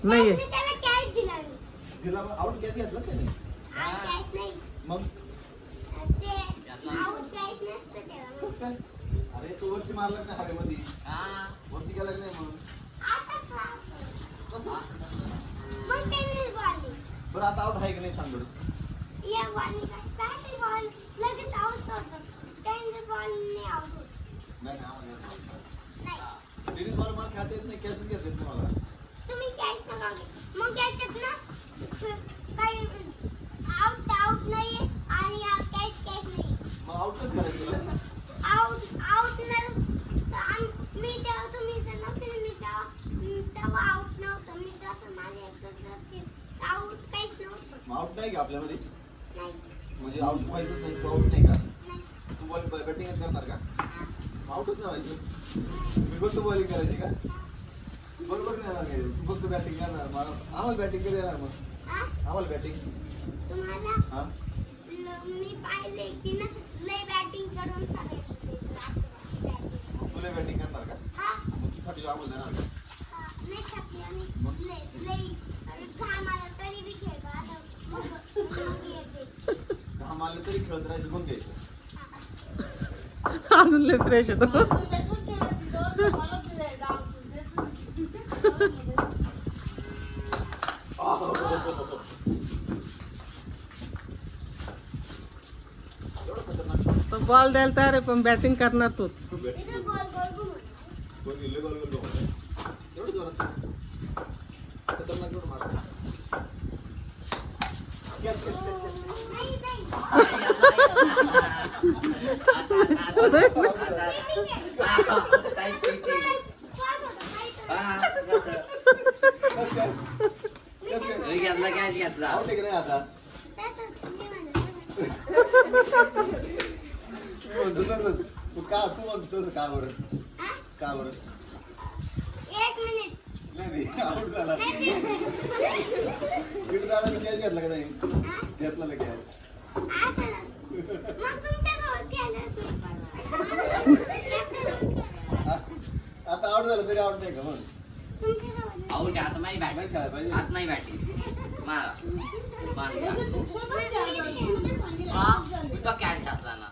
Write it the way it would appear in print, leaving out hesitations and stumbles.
नाही दिला out catch घेतला त्याने मग अरे तो वरती मारला नाही हवेमध्ये वरती गेला नाही मग बरं आता आउट आहे की नाही सांग बरं टेनिस बॉल मला खेळता येत नाही कॅचच घेता येत नाही मला तुम्ही कॅच नका मग कॅचत ना काही आउट नाही आणि कॅच नाही मग आउटच करायचं तुला आउट नाही मी तेव्हा तुम्ही जर नसेल मी तेव्हा आउट नव्हतं मी तसं माझ्या आउट काहीच नव्हतं मग आउट नाही का आपल्यामध्ये नाही म्हणजे आउट व्हायचं नाही तू आउट नाही का नाही तू बॉल बॅटिंगच करणार का आउटच नाही व्हायचं मी फक्त बॉलिंग करायची का बरोबर नाही येणार काय तू फक्त बॅटिंग करणार मला आम्हाला बॅटिंग कधी येणार मग आम्हाला बॅटिंग तुम्हाला हा मी पाहिले की ना लय बॅटिंग करून सांगायचं तुला बॅटिंग करणार का हा मग तू साठी आम्हाला देणार का नाही शकली आणि लय घाम आला तरी बी खेळतो आता मग येते घाम आलं तरी खेळत राहायचं मग घ्यायचं अजून लय फ्रेश होतो बॉल द्यायला तयार आहे पण बॅटिंग करणार तूच इथं गोल गोल घुमव गोल गेले गोल गोल गोल एवढं जोरात खतरनाक एवढं मार नाही नाही घेतला आवडते की नाही आता तू म्हणतो तू का तू म्हणतो का बरं का बरं 1 मिनिट नाही आउट झाला बीट झाला तर कॅच घेतला का नाही घेतला ना कॅच आता आउट झालं तरी आउट नाही का मग आउट आता माझी बॅट नाही खेळायला पाहिजे आता नाही बॅटिंग मारा मारा तो कॅच घातला ना